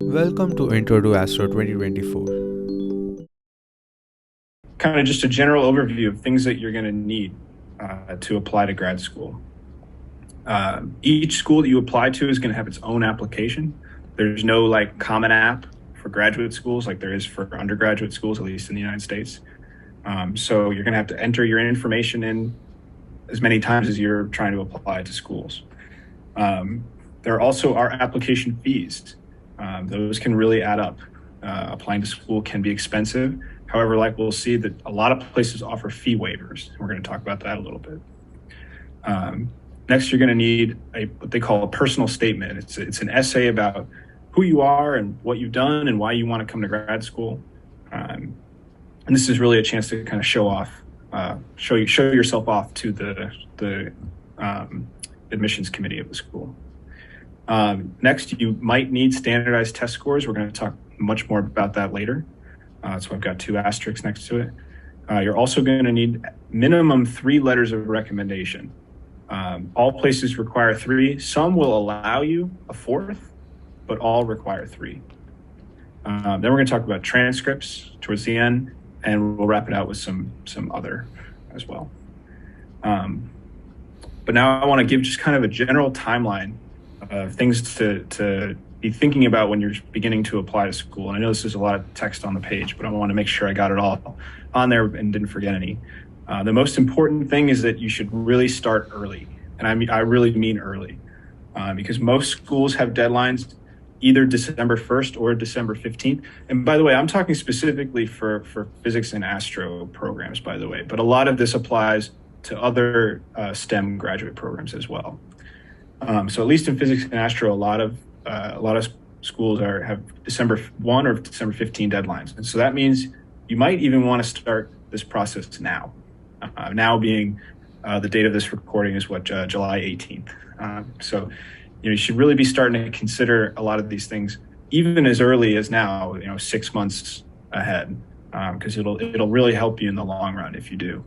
Welcome to Intro2Astro 2024. Kind of just a general overview of things that you're going to need to apply to grad school. Each school that you apply to is going to have its own application. There's no like common app for graduate schools like there is for undergraduate schools, at least in the United States. So you're going to have to enter your information in as many times as you're trying to apply to schools. There also are application fees. Those can really add up. Applying to school can be expensive. However, like we'll see that a lot of places offer fee waivers. We're going to talk about that a little bit. Next, you're going to need what they call a personal statement. It's an essay about who you are and what you've done and why you want to come to grad school. And this is really a chance to kind of show yourself off to the admissions committee of the school. Next, you might need standardized test scores. We're going to talk much more about that later. So I've got 2 asterisks next to it. You're also going to need minimum 3 letters of recommendation. All places require 3. Some will allow you a 4th, but all require 3. Then we're going to talk about transcripts towards the end, and we'll wrap it out with some other as well. But now I want to give just kind of a general timeline of things to be thinking about when you're beginning to apply to school. And I know this is a lot of text on the page, but I want to make sure I got it all on there and didn't forget any. The most important thing is that you should really start early. And I really mean early, because most schools have deadlines either December 1st or December 15th. And by the way, I'm talking specifically for physics and astro programs, by the way, but a lot of this applies to other STEM graduate programs as well. So at least in physics and astro, a lot of schools have December 1 or December 15 deadlines. And so that means you might even want to start this process now. Now being the date of this recording is July 18th. So you should really be starting to consider a lot of these things even as early as now, 6 months ahead, because it'll really help you in the long run if you do.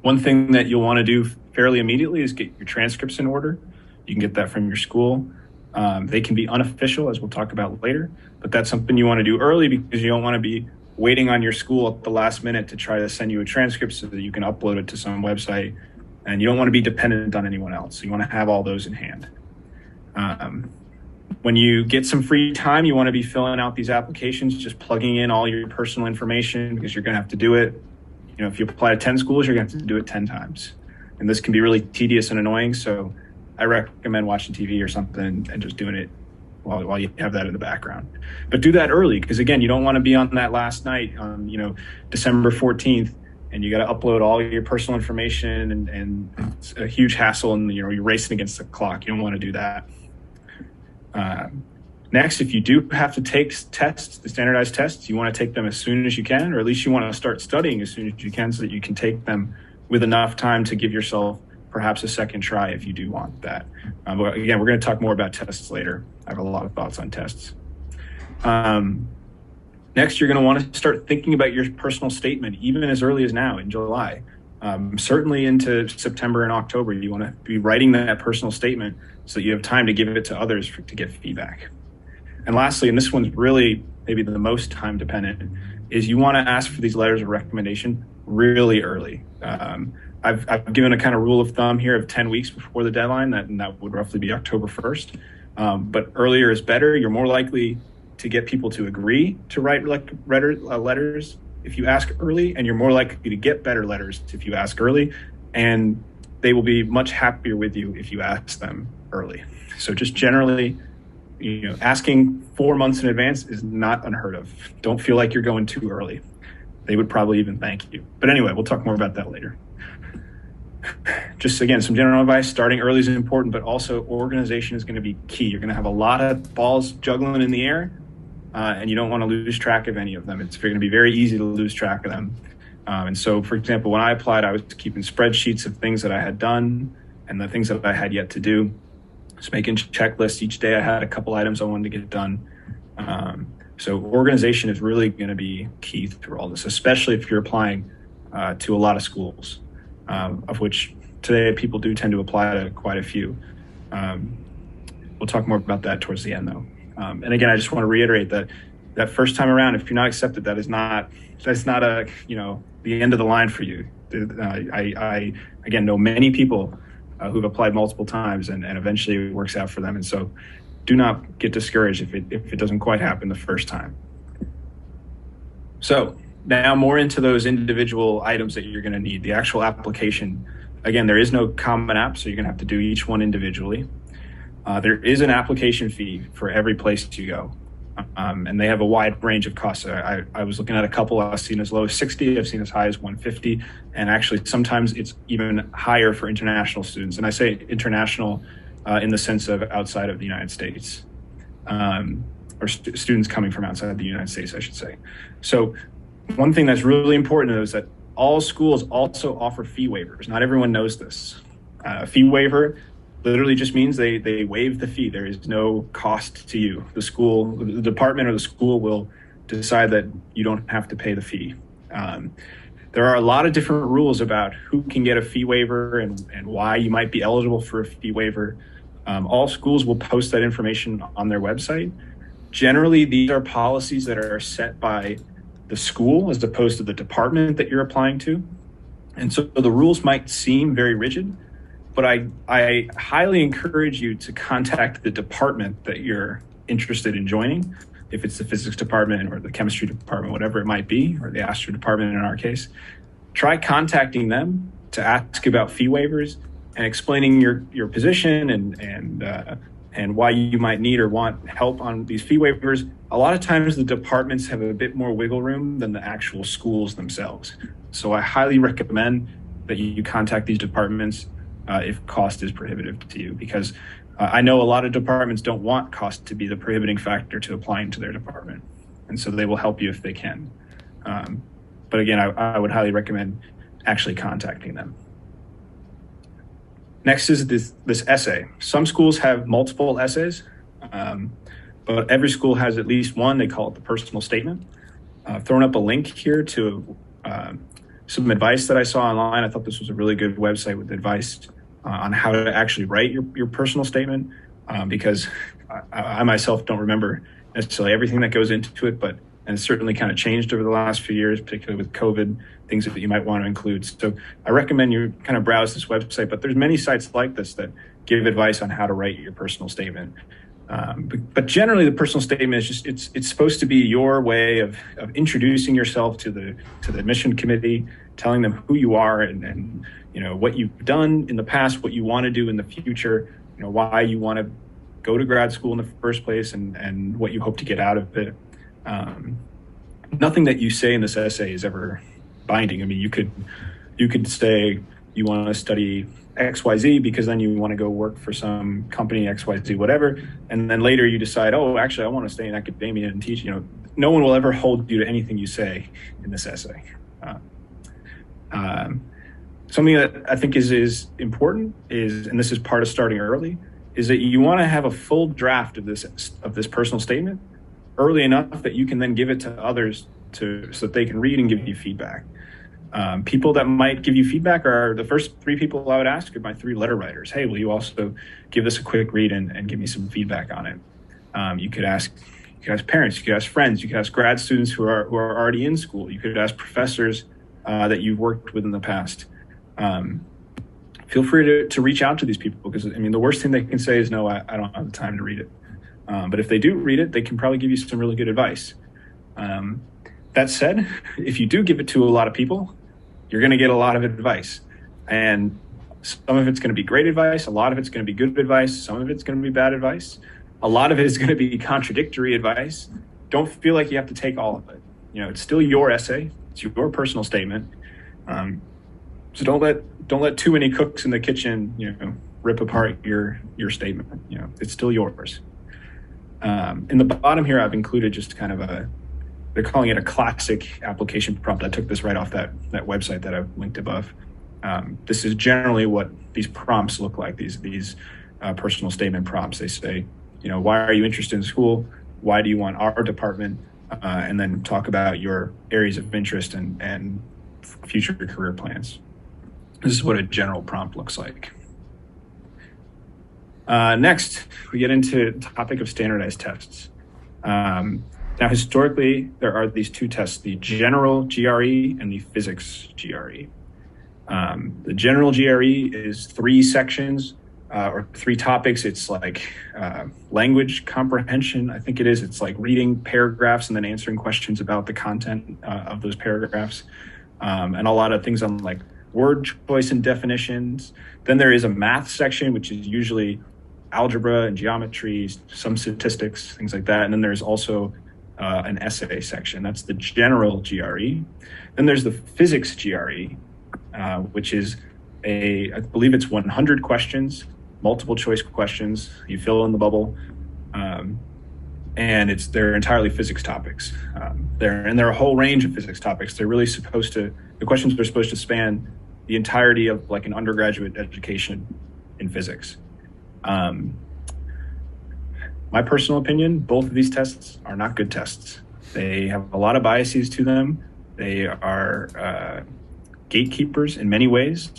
One thing that you'll want to do fairly immediately is get your transcripts in order. You can get that from your school. They can be unofficial, as we'll talk about later, but that's something you want to do early because you don't want to be waiting on your school at the last minute to try to send you a transcript so that you can upload it to some website, and you don't want to be dependent on anyone else. You want to have all those in hand. When you get some free time, you want to be filling out these applications, just plugging in all your personal information because you're going to have to do it. If you apply to 10 schools, you're going to have to do it 10 times. And this can be really tedious and annoying, so I recommend watching TV or something and just doing it while you have that in the background. But do that early because, again, you don't want to be on that last night on, December 14th, and you got to upload all your personal information and it's a huge hassle, and, you're racing against the clock. You don't want to do that. Next, if you do have to take tests, the standardized tests, you want to take them as soon as you can, or at least you want to start studying as soon as you can so that you can take them with enough time to give yourself perhaps a second try if you do want that. But again, we're going to talk more about tests later. I have a lot of thoughts on tests. Next, you're going to want to start thinking about your personal statement, even as early as now in July. Certainly into September and October, you want to be writing that personal statement so that you have time to give it to others to get feedback. And lastly, and this one's really maybe the most time dependent, is you want to ask for these letters of recommendation really early. I've given a kind of rule of thumb here of 10 weeks before the deadline, and that would roughly be October 1st. But earlier is better. You're more likely to get people to agree to write letters if you ask early, and you're more likely to get better letters if you ask early, and they will be much happier with you if you ask them early. So just generally, asking 4 months in advance is not unheard of. Don't feel like you're going too early. They would probably even thank you. But anyway, we'll talk more about that later. Just again, some general advice. Starting early is important, but also organization is going to be key. You're going to have a lot of balls juggling in the air, and you don't want to lose track of any of them. It's going to be very easy to lose track of them. And so, for example, when I applied, I was keeping spreadsheets of things that I had done and the things that I had yet to do. Just making checklists. Each day I had a couple items I wanted to get done. So organization is really going to be key through all this, especially if you're applying to a lot of schools, of which today people do tend to apply to quite a few. We'll talk more about that towards the end, though. And again, I just want to reiterate that first time around, if you're not accepted, that's not a, the end of the line for you. I again know many people who've applied multiple times and eventually it works out for them. And so do not get discouraged if it doesn't quite happen the first time. So now more into those individual items that you're going to need. The actual application, again, there is no common app, so you're going to have to do each one individually. There is an application fee for every place you go. And they have a wide range of costs. I was looking at a couple. I've seen as low as 60. I've seen as high as 150. And actually, sometimes it's even higher for international students. And I say international in the sense of outside of the United States, or students coming from outside the United States, I should say. So one thing that's really important is that all schools also offer fee waivers. Not everyone knows this. Fee waiver literally just means they waive the fee. There is no cost to you. The department or the school will decide that you don't have to pay the fee. There are a lot of different rules about who can get a fee waiver and why you might be eligible for a fee waiver. All schools will post that information on their website. Generally, these are policies that are set by the school as opposed to the department that you're applying to. And so the rules might seem very rigid, but I highly encourage you to contact the department that you're interested in joining. If it's the physics department or the chemistry department, whatever it might be, or the astro department in our case, try contacting them to ask about fee waivers and explaining your position and why you might need or want help on these fee waivers. A lot of times the departments have a bit more wiggle room than the actual schools themselves. So I highly recommend that you contact these departments if cost is prohibitive to you, because I know a lot of departments don't want cost to be the prohibiting factor to applying to their department. And so they will help you if they can. But again, I would highly recommend actually contacting them. Next is this essay. Some schools have multiple essays, but every school has at least one. They call it the personal statement. I've thrown up a link here to some advice that I saw online. I thought this was a really good website with advice on how to actually write your personal statement, because I myself don't remember necessarily everything that goes into it, and it's certainly kind of changed over the last few years, particularly with COVID, things that you might want to include. So I recommend you kind of browse this website, but there's many sites like this that give advice on how to write your personal statement. But generally, the personal statement is just it's supposed to be your way of introducing yourself to the admission committee, telling them who you are and what you've done in the past, what you want to do in the future, why you want to go to grad school in the first place, and what you hope to get out of it. Nothing that you say in this essay is ever binding. I mean, you could say you want to study XYZ because then you want to go work for some company XYZ, whatever. And then later you decide, oh, actually, I want to stay in academia and teach. No one will ever hold you to anything you say in this essay. Something that I think is important is, and this is part of starting early, is that you want to have a full draft of this personal statement early enough that you can then give it to others so that they can read and give you feedback. People that might give you feedback are the first three people I would ask are my three letter writers. Hey, will you also give this a quick read and give me some feedback on it? You could ask parents, you could ask friends, you could ask grad students who are already in school. You could ask professors that you've worked with in the past. Feel free to reach out to these people, because the worst thing they can say is, no, I don't have the time to read it. But if they do read it, they can probably give you some really good advice. That said, if you do give it to a lot of people, you're going to get a lot of advice. And some of it's going to be great advice. A lot of it's going to be good advice. Some of it's going to be bad advice. A lot of it is going to be contradictory advice. Don't feel like you have to take all of it. It's still your essay. It's your personal statement. So don't let too many cooks in the kitchen, rip apart your statement. It's still yours. In the bottom here, I've included just kind of they're calling it a classic application prompt. I took this right off that website that I've linked above. This is generally what these prompts look like, these personal statement prompts. They say, why are you interested in school? Why do you want our department? And then talk about your areas of interest and future career plans. This is what a general prompt looks like. Next, we get into the topic of standardized tests. Now, historically, there are these two tests, the general GRE and the physics GRE. The general GRE is 3 sections or 3 topics. It's like language comprehension, I think it is. It's like reading paragraphs and then answering questions about the content of those paragraphs. And a lot of things on like word choice and definitions. Then there is a math section, which is usually algebra and geometry, some statistics, things like that. And then there's also an essay section. That's the general GRE. Then there's the physics GRE, which is I believe it's 100 questions, multiple choice questions. You fill in the bubble, and they're entirely physics topics. They're a whole range of physics topics. They're really the questions are supposed to span the entirety of like an undergraduate education in physics. My personal opinion, both of these tests are not good tests. They have a lot of biases to them. They are gatekeepers in many ways.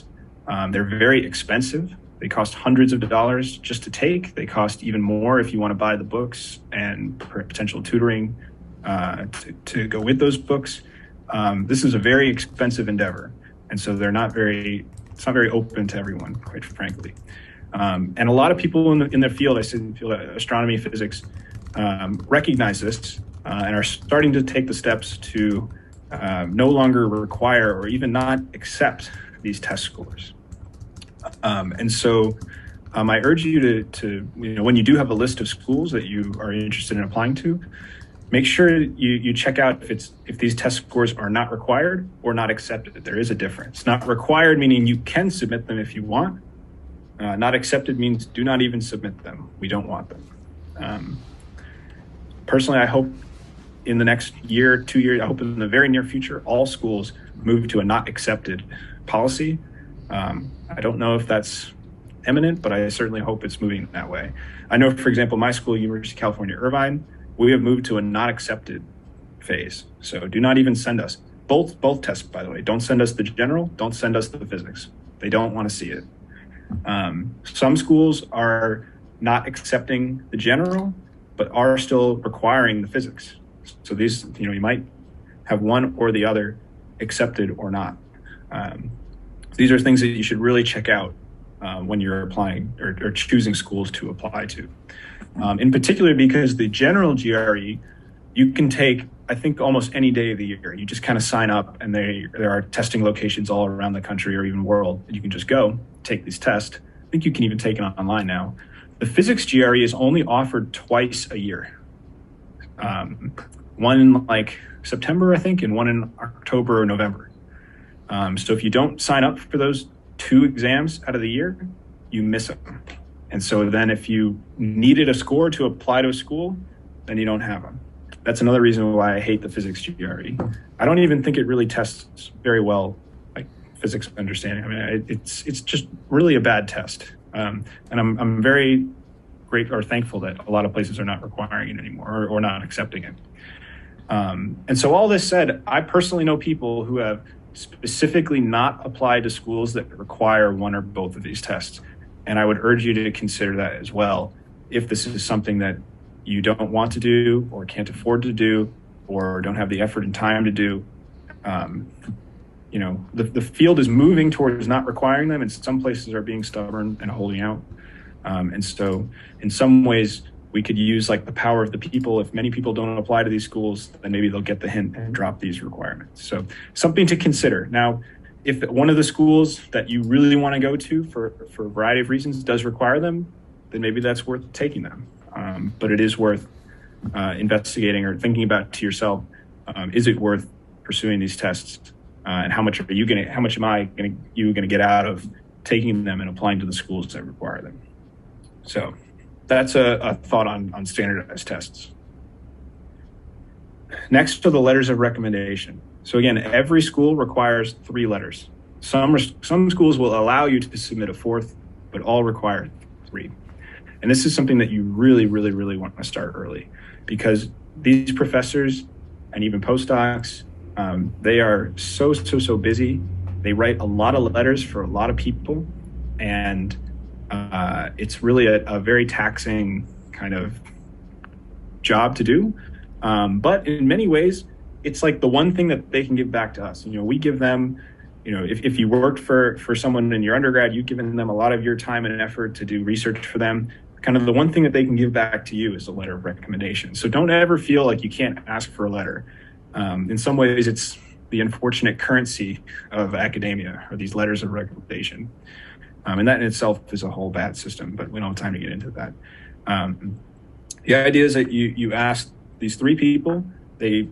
They're very expensive. They cost hundreds of dollars just to take. They cost even more if you want to buy the books and potential tutoring to go with those books. This is a very expensive endeavor. And so it's not very open to everyone, quite frankly. And a lot of people in the field, astronomy, physics, recognize this and are starting to take the steps to no longer require or even not accept these test scores. And so I urge you to when you do have a list of schools that you are interested in applying to, make sure you check out if these test scores are not required or not accepted. There is a difference. Not required meaning you can submit them if you want. Not accepted means do not even submit them. We don't want them. Personally, I hope in the next year, 2 years, I hope in the very near future, all schools move to a not accepted policy. I don't know if that's imminent, but I certainly hope it's moving that way. I know, for example, my school, University of California, Irvine, we have moved to a not accepted phase. So do not even send us. Both tests, by the way. Don't send us the general. Don't send us the physics. They don't want to see it. Some schools are not accepting the general, but are still requiring the physics. So these, you might have one or the other accepted or not. These are things that you should really check out when you're applying or choosing schools to apply to. In particular, because the general GRE, you can take, I think, almost any day of the year. You just kind of sign up and there are testing locations all around the country or even world. You can just go take these tests. I think you can even take it online now. The physics GRE is only offered twice a year. One in like September, I think, and one in October or November. So if you don't sign up for those 2 exams out of the year, you miss them. And so then if you needed a score to apply to a school, then you don't have them. That's another reason why I hate the physics GRE. I don't even think it really tests very well, like physics understanding. I mean, it's just really a bad test. And I'm very thankful that a lot of places are not requiring it anymore or not accepting it. And so all this said, I personally know people who have specifically not applied to schools that require one or both of these tests. And I would urge you to consider that as well, if this is something that you don't want to do or can't afford to do or don't have the effort and time to do. The field is moving towards not requiring them, and some places are being stubborn and holding out. And so in some ways, we could use like the power of the people. If many people don't apply to these schools, then maybe they'll get the hint and drop these requirements. So something to consider. Now, if one of the schools that you really want to go to for a variety of reasons does require them, then maybe that's worth taking them. But it is worth investigating or thinking about to yourself, is it worth pursuing these tests? And how much am I going to get out of taking them and applying to the schools that require them? So that's a thought on standardized tests. Next are the letters of recommendation. So again, every school requires 3 letters. Some schools will allow you to submit a 4th, but all require 3. And this is something that you really, really, really want to start early, because these professors and even postdocs, they are so busy. They write a lot of letters for a lot of people, and it's really a very taxing kind of job to do. But in many ways, it's like the one thing that they can give back to us. We give them, if you worked for someone in your undergrad, you've given them a lot of your time and effort to do research for them. Kind of the one thing that they can give back to you is a letter of recommendation. So don't ever feel like you can't ask for a letter. In some ways, it's the unfortunate currency of academia, or these letters of recommendation. And that in itself is a whole bad system, but we don't have time to get into that. The idea is that you ask these three people. They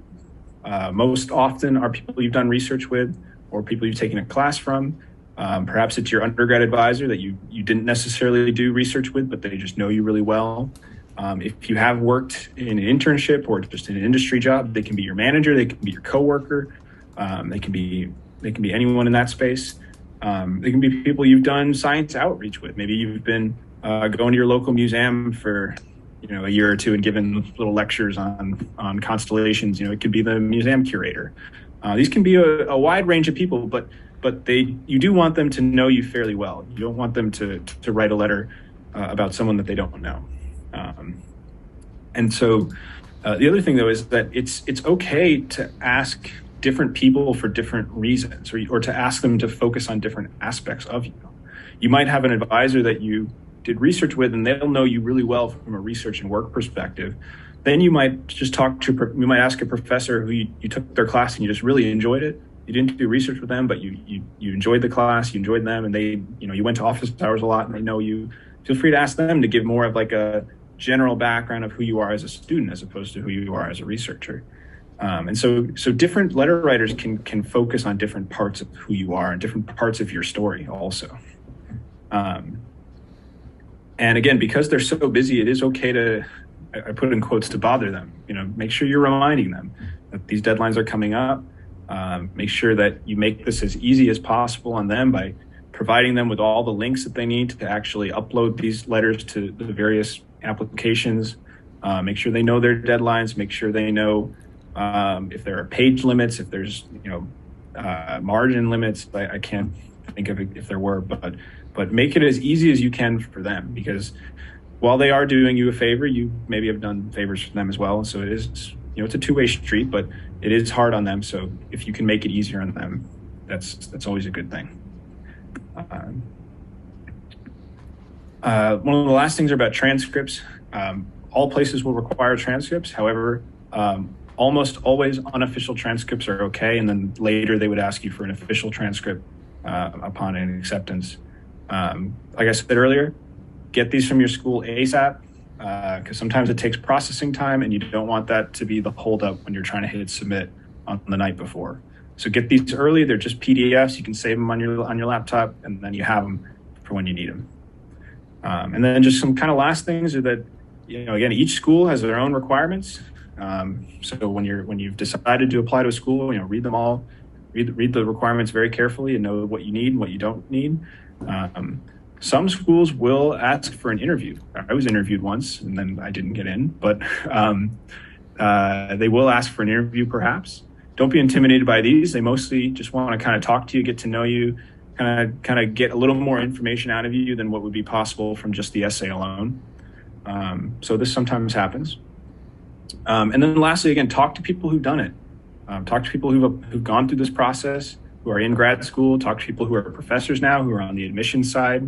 most often are people you've done research with or people you've taken a class from. Perhaps it's your undergrad advisor that you didn't necessarily do research with, but they just know you really well. If you have worked in an internship or just in an industry job, they can be your manager, they can be your coworker, they can be anyone in that space. They can be people you've done science outreach with. Maybe you've been going to your local museum for a year or two and given little lectures on constellations. It could be the museum curator. These can be a wide range of people, but you do want them to know you fairly well. You don't want them to write a letter about someone that they don't know. And so the other thing, though, is that it's okay to ask different people for different reasons, or to ask them to focus on different aspects of you. You might have an advisor that you did research with, and they'll know you really well from a research and work perspective. Then you might just you might ask a professor who you took their class and you just really enjoyed it. You didn't do research with them, but you enjoyed the class, you enjoyed them, and they, you went to office hours a lot and they know you. Feel free to ask them to give more of like a general background of who you are as a student as opposed to who you are as a researcher. And so different letter writers can focus on different parts of who you are and different parts of your story also. And again, because they're so busy, it is okay to, I put in quotes, to bother them. Make sure you're reminding them that these deadlines are coming up. Make sure that you make this as easy as possible on them by providing them with all the links that they need to actually upload these letters to the various applications. Make sure they know their deadlines. Make sure they know if there are page limits, if there's margin limits. I can't think of it if there were, but make it as easy as you can for them, because while they are doing you a favor, you maybe have done favors for them as well. So it is, it's a two-way street, but it is hard on them. So if you can make it easier on them, that's always a good thing. One of the last things are about transcripts. All places will require transcripts. However, almost always unofficial transcripts are okay. And then later they would ask you for an official transcript upon an acceptance. Like I said earlier, get these from your school ASAP, because sometimes it takes processing time and you don't want that to be the holdup when you're trying to hit submit on the night before. So get these early. They're just PDFs. You can save them on your laptop, and then you have them for when you need them. And then just some kind of last things are that, again, each school has their own requirements. So when you've decided to apply to a school, read them all, read the requirements very carefully and know what you need and what you don't need. Some schools will ask for an interview. I was interviewed once and then I didn't get in, but they will ask for an interview perhaps. Don't be intimidated by these. They mostly just want to kind of talk to you, get to know you, kind of get a little more information out of you than what would be possible from just the essay alone. So this sometimes happens. And then lastly, again, talk to people who've done it. Talk to people who've gone through this process, who are in grad school. Talk to people who are professors now, who are on the admissions side.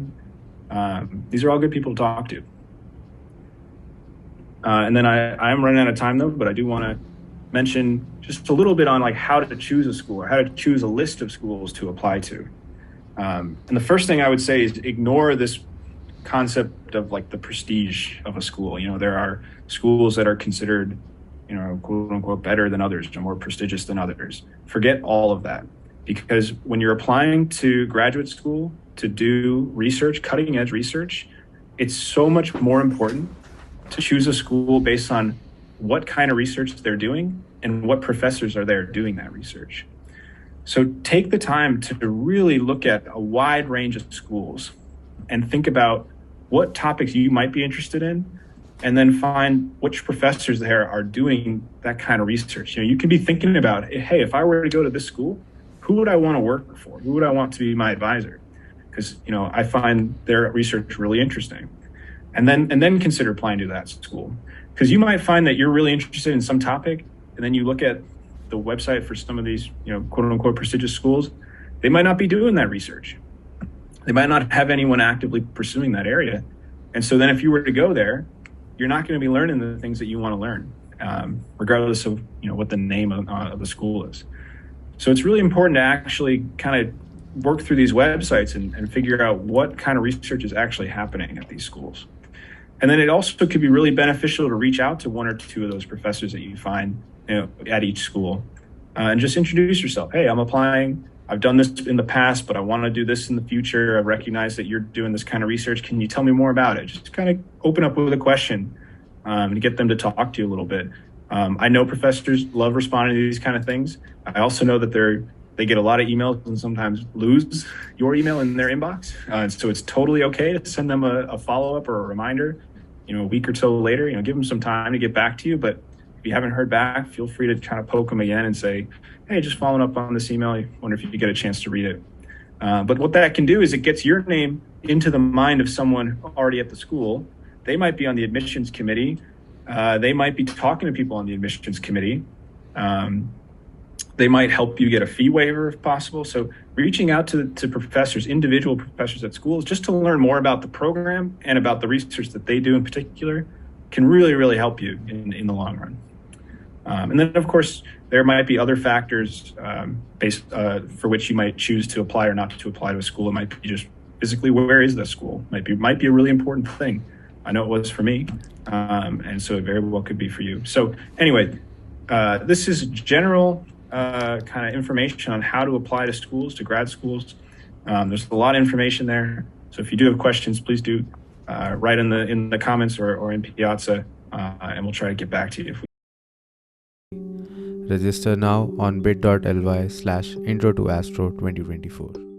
These are all good people to talk to. And then I'm running out of time though, but I do want to mention just a little bit on like how to choose a school or how to choose a list of schools to apply to. And the first thing I would say is ignore this concept of like the prestige of a school. There are schools that are considered, quote unquote, better than others or more prestigious than others. Forget all of that, because when you're applying to graduate school to do research, cutting edge research, it's so much more important to choose a school based on what kind of research they're doing and what professors are there doing that research. So take the time to really look at a wide range of schools and think about what topics you might be interested in, and then find which professors there are doing that kind of research. You can be thinking about, hey, if I were to go to this school, who would I want to work for? Who would I want to be my advisor? Because, I find their research really interesting. And then consider applying to that school. Because you might find that you're really interested in some topic, and then you look at the website for some of these, quote unquote prestigious schools. They might not be doing that research. They might not have anyone actively pursuing that area. And so then if you were to go there, you're not going to be learning the things that you want to learn, regardless of what the name of the school is. So it's really important to actually kind of work through these websites and figure out what kind of research is actually happening at these schools. And then it also could be really beneficial to reach out to one or two of those professors that you find at each school and just introduce yourself. Hey, I'm applying. I've done this in the past, but I want to do this in the future. I recognize that you're doing this kind of research. Can you tell me more about it? Just kind of open up with a question and get them to talk to you a little bit. I know professors love responding to these kind of things. I also know that they get a lot of emails and sometimes lose your email in their inbox. So it's totally okay to send them a follow-up or a reminder, a week or so later, give them some time to get back to you. But if you haven't heard back, feel free to kind of poke them again and say, hey, just following up on this email. I wonder if you get a chance to read it. But what that can do is it gets your name into the mind of someone already at the school. They might be on the admissions committee. They might be talking to people on the admissions committee. They might help you get a fee waiver if possible. So reaching out to professors, individual professors at schools, just to learn more about the program and about the research that they do in particular can really, really help you in the long run. And then, of course, there might be other factors for which you might choose to apply or not to apply to a school. It might be just physically, where is the school? Might be a really important thing. I know it was for me, and so it very well could be for you. So anyway, this is general kind of information on how to apply to schools, to grad schools. There's a lot of information there. So if you do have questions, please do write in the comments or in Piazza, and we'll try to get back to you if we Register now on bit.ly/Intro2Astro 2024.